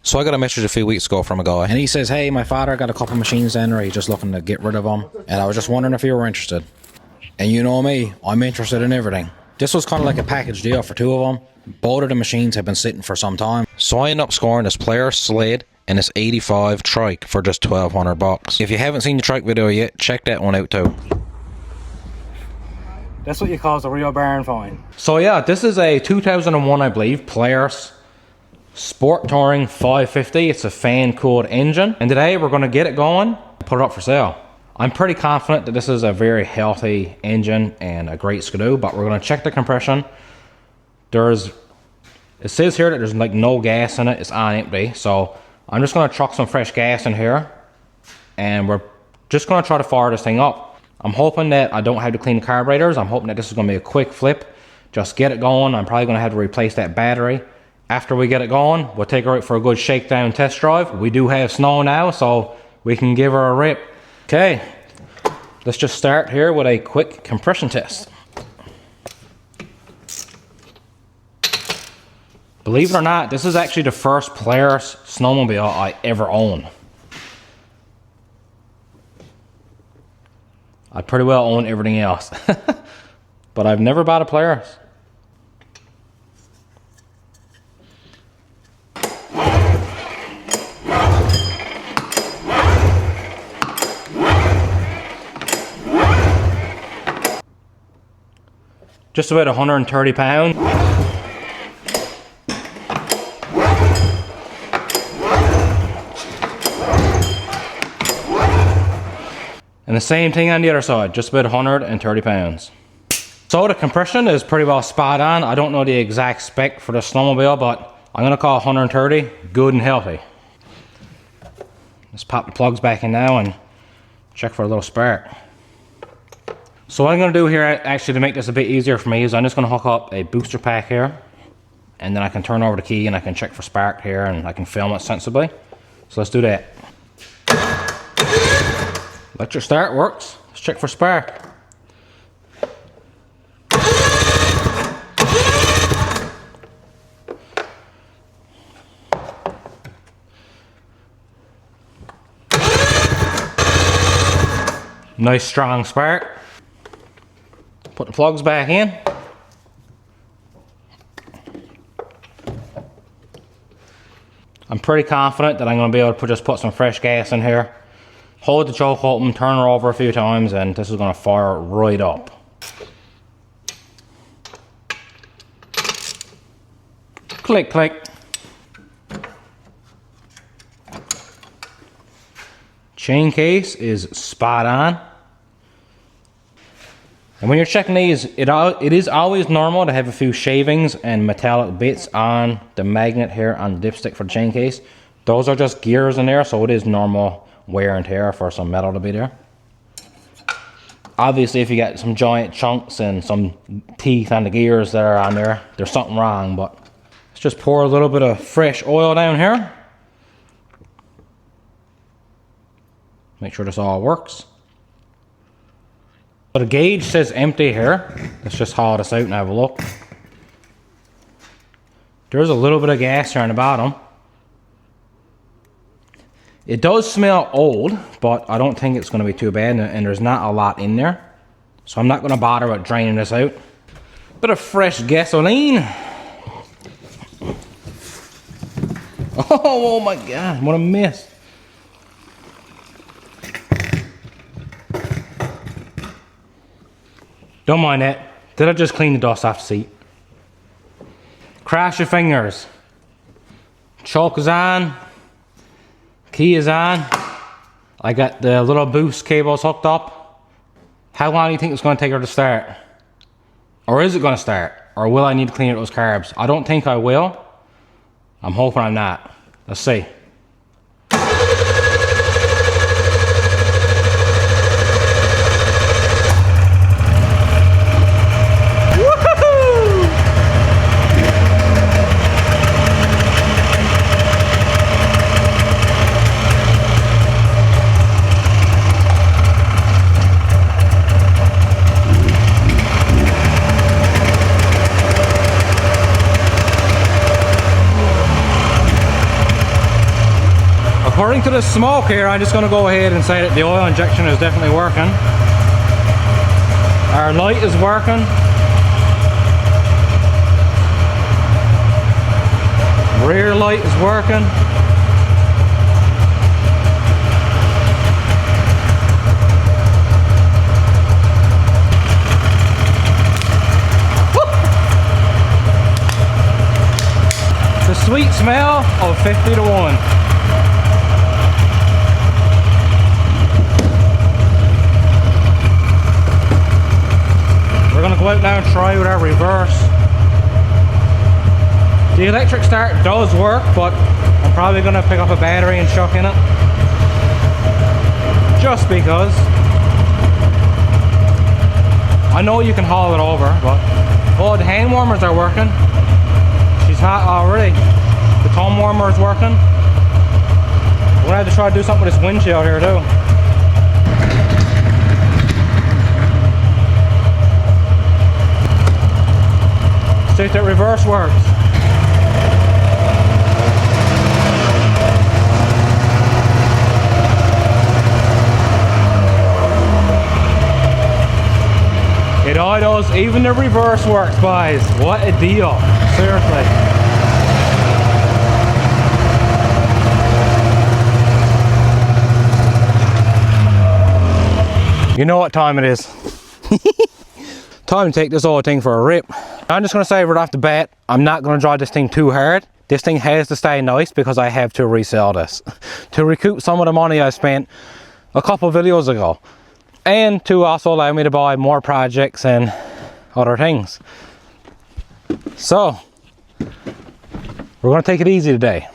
So I got a message a few weeks ago from a guy, and he says, hey, my father got a couple machines in there, he's just looking to get rid of them, and I was just wondering if you were interested. And you know me, I'm interested in everything. This was kind of like a package deal for two of them. Both of the machines have been sitting for some time. So I ended up scoring this Polaris Sled and this 85 Trike for just $1,200. If you haven't seen the Trike video yet, check that one out too. That's what you call a real barn find. So yeah, this is a 2001, I believe, Polaris Sport Touring 550. It's a fan-cooled engine. And today we're going to get it going and put it up for sale. I'm pretty confident that this is a very healthy engine and a great skidoo, but we're going to check the compression. It says here that there's like no gas in it, it's on empty. So I'm just going to chuck some fresh gas in here and we're just going to try to fire this thing up. I'm hoping that I don't have to clean the carburetors. I'm hoping that this is going to be a quick flip. Just get it going. I'm probably going to have to replace that battery. After we get it going, we'll take her out for a good shakedown test drive. We do have snow now, so we can give her a rip. Okay, let's just start here with a quick compression test. Believe it or not, this is actually the first Polaris snowmobile I ever own. I pretty well own everything else, but I've never bought a Polaris. Just about 130 pounds. And the same thing on the other side, just about 130 pounds. So the compression is pretty well spot on. I don't know the exact spec for the snowmobile, but I'm gonna call 130 good and healthy. Let's pop the plugs back in now and check for a little spark. So what I'm going to do here, actually to make this a bit easier for me, is I'm just going to hook up a booster pack here, and then I can turn over the key and I can check for spark here and I can film it sensibly. So let's do that. Electric start works. Let's check for spark. Nice strong spark. Put the plugs back in. I'm pretty confident that I'm going to be able to just put some fresh gas in here. Hold the choke open, turn her over a few times, and this is going to fire right up. Click, click. Chain case is spot on. And when you're checking these, it is always normal to have a few shavings and metallic bits on the magnet here on the dipstick for the chain case. Those are just gears in there, so it is normal wear and tear for some metal to be there. Obviously, if you got some giant chunks and some teeth on the gears that are on there, there's something wrong, but let's just pour a little bit of fresh oil down here. Make sure this all works. So the gauge says empty here. Let's just haul this out and have a look. There's a little bit of gas here on the bottom. It does smell old, but I don't think it's going to be too bad, and there's not a lot in there. So I'm not going to bother with draining this out. Bit of fresh gasoline. Oh my God, what a mess. Don't mind that. Did I just clean the dust off the seat? Cross your fingers. Choke is on. Key is on. I got the little boost cables hooked up. How long do you think it's going to take her to start? Or is it going to start? Or will I need to clean out those carbs? I don't think I will. I'm hoping I'm not. Let's see. According to the smoke here, I'm just going to go ahead and say that the oil injection is definitely working. Our light is working. Rear light is working. The sweet smell of 50 to 1. We're going to go out now and try with our reverse. The electric start does work, but I'm probably going to pick up a battery and chuck in it. Just because. I know you can haul it over, but oh, the hand warmers are working. She's hot already. The tone warmer is working. We're going to have to try to do something with this windshield here too. See if that reverse works. It all does, even the reverse works, boys. What a deal. Seriously. You know what time it is. Time to take this whole thing for a rip. I'm just going to say right off the bat, I'm not going to drive this thing too hard. This thing has to stay nice because I have to resell this. To recoup some of the money I spent a couple videos ago. And to also allow me to buy more projects and other things. So, we're going to take it easy today.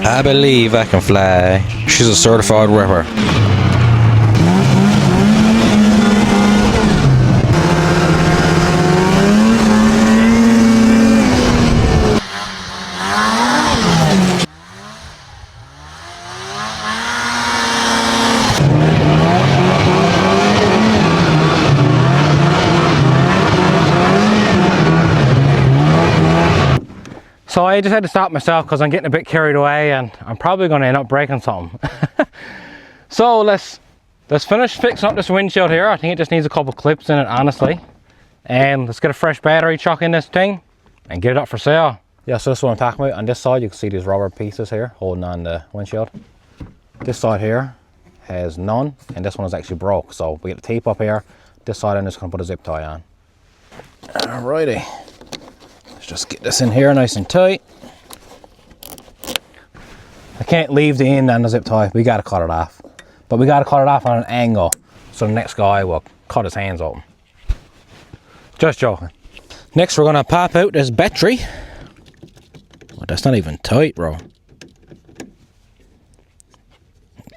I believe I can fly. She's a certified ripper. So I just had to stop myself because I'm getting a bit carried away and I'm probably going to end up breaking something. So let's finish fixing up this windshield here. I think it just needs a couple clips in it, honestly. And let's get a fresh battery, chuck in this thing and get it up for sale. Yeah, so this is what I'm talking about. On this side you can see these rubber pieces here holding on the windshield. This side here has none and this one is actually broke. So we get the tape up here. This side I'm just going to put a zip tie on. Alrighty. Just get this in here nice and tight. I can't leave the end on the zip tie. We got to cut it off. But we got to cut it off on an angle so the next guy will cut his hands open. Just joking. Next we're going to pop out this battery. Oh, that's not even tight, bro.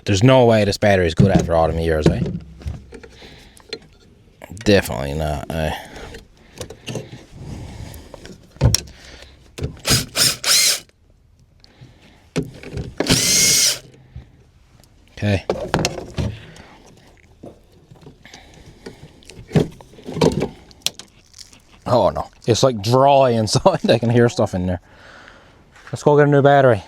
There's no way this battery is good after all them years, eh? Definitely not, eh? Okay. Oh no, it's like dry inside. I can hear stuff in there. Let's go get a new battery.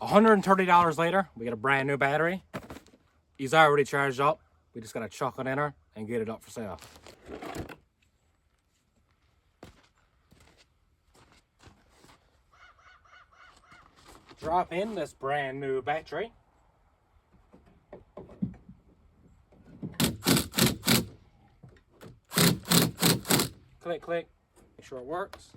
$130 later, we get a brand new battery. He's already charged up. We just gotta chuck it in her and get it up for sale. Drop in this brand new battery. Click, click, make sure it works.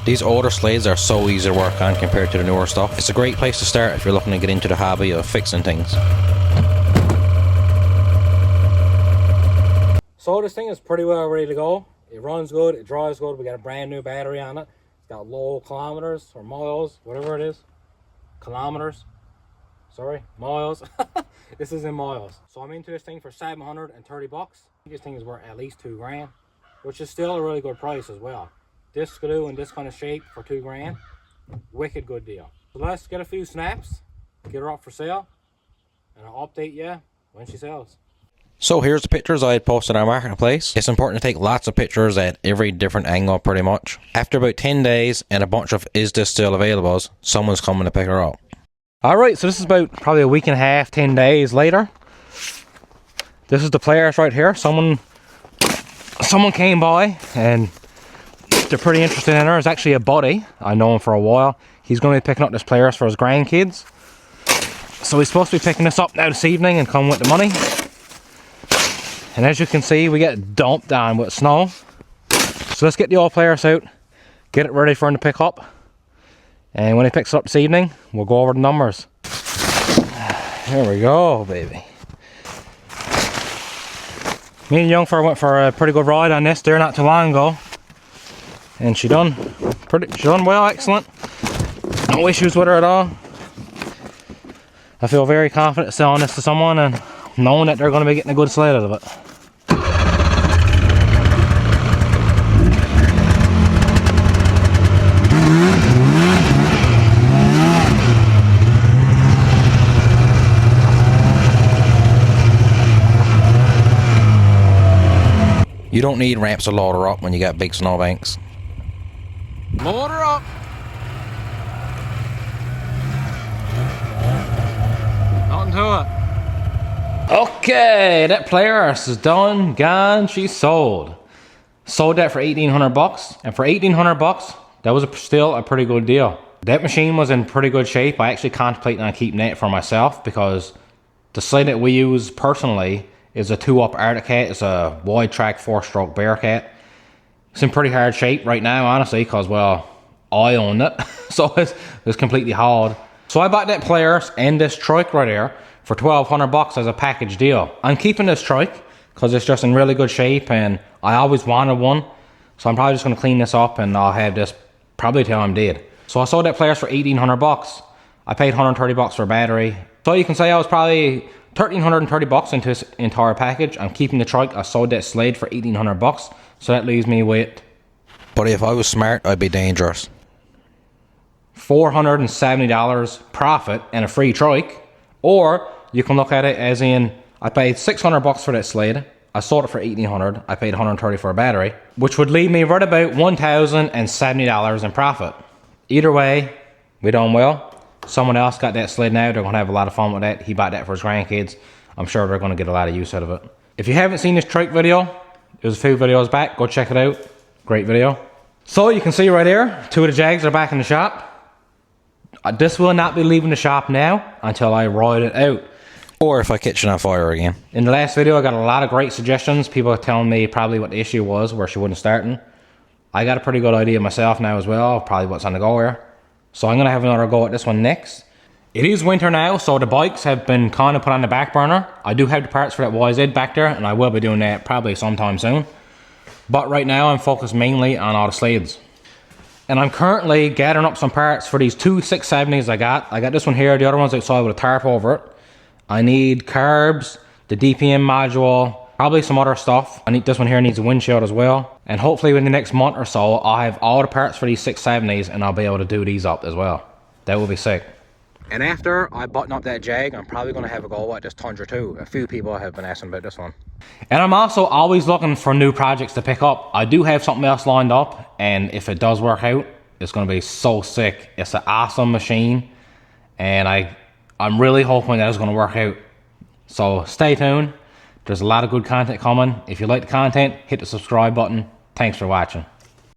These older Sleds are so easy to work on compared to the newer stuff. It's a great place to start if you're looking to get into the hobby of fixing things. So this thing is pretty well ready to go. It runs good, it drives good. We got a brand new battery on it. It's got low kilometers or miles, whatever it is. Kilometers. Sorry, miles. This is in miles. So I'm into this thing for 730 bucks. This thing is worth at least 2 grand, which is still a really good price as well. This screw in this kind of shape for 2 grand, wicked good deal. So let's get a few snaps, get her up for sale, and I'll update you when she sells. So here's the pictures I had posted on Marketplace. It's important to take lots of pictures at every different angle pretty much. After about 10 days and a bunch of is this still available, someone's coming to pick her up. Alright, so this is about probably a week and a half, 10 days later. This is the Polaris right here. Someone came by and they're pretty interested in her. It's actually a buddy. I know him for a while. He's going to be picking up this Polaris for his grandkids. So he's supposed to be picking this up now this evening and come with the money. And as you can see, we get dumped on with snow. So let's get the old Polaris out, get it ready for him to pick up. And when he picks it up this evening, we'll go over the numbers. There we go, baby. Me and Youngfer went for a pretty good ride on this there not too long ago. And she done well, excellent. No issues with her at all. I feel very confident selling this to someone and knowing that they're going to be getting a good sled out of it. You don't need ramps to load her up when you got big snowbanks. Load her up! Nothing to it. Okay, that Polaris is done, gone, she's sold. Sold that for 1,800 bucks, and for 1,800 bucks, that was still a pretty good deal. That machine was in pretty good shape. I actually contemplated on keeping that for myself because the sled that we use personally is a 2-up Arctic Cat. It's a wide track 4-stroke Bearcat. It's in pretty hard shape right now, honestly, because, well, I own it. So it's completely hauled. So I bought that Polaris and this Trike right here for 1,200 bucks as a package deal. I'm keeping this Trike because it's just in really good shape and I always wanted one. So I'm probably just going to clean this up and I'll have this probably till I'm dead. So I sold that Polaris for 1,800 bucks. I paid 130 bucks for a battery. So you can say I was probably 1,330 bucks into this entire package. I'm keeping the Trike. I sold that Sled for 1,800 bucks. So that leaves me with, but if I was smart, I'd be dangerous, $470 profit and a free Trike. Or you can look at it as in, I paid 600 bucks for that Sled. I sold it for 1,800. I paid 130 for a battery, which would leave me right about $1,070 in profit. Either way, we done well. Someone else got that Sled now. They're going to have a lot of fun with that. He bought that for his grandkids. I'm sure they're going to get a lot of use out of it. If you haven't seen this Trike video, there's a few videos back. Go check it out. Great video. So you can see right here, 2 of the Jags are back in the shop. This will not be leaving the shop now until I ride it out. Or if I catch it on fire again. In the last video, I got a lot of great suggestions. People are telling me probably what the issue was, where she wasn't starting. I got a pretty good idea myself now as well, probably what's on the go here. So I'm going to have another go at this one next. It is winter now, so the bikes have been kind of put on the back burner. I do have the parts for that YZ back there, and I will be doing that probably sometime soon. But right now, I'm focused mainly on all the sleds. And I'm currently gathering up some parts for these 2 670s I got. I got this one here, the other one's outside with a tarp over it. I need carbs, the DPM module, probably some other stuff. This one here needs a windshield as well. And hopefully within the next month or so, I'll have all the parts for these 670s and I'll be able to do these up as well. That will be sick. And after I button up that Jag, I'm probably going to have a go at this Tundra too. A few people have been asking about this one. And I'm also always looking for new projects to pick up. I do have something else lined up, and if it does work out, it's going to be so sick. It's an awesome machine, and I'm really hoping that it's going to work out. So stay tuned. There's a lot of good content coming. If you like the content, hit the subscribe button. Thanks for watching.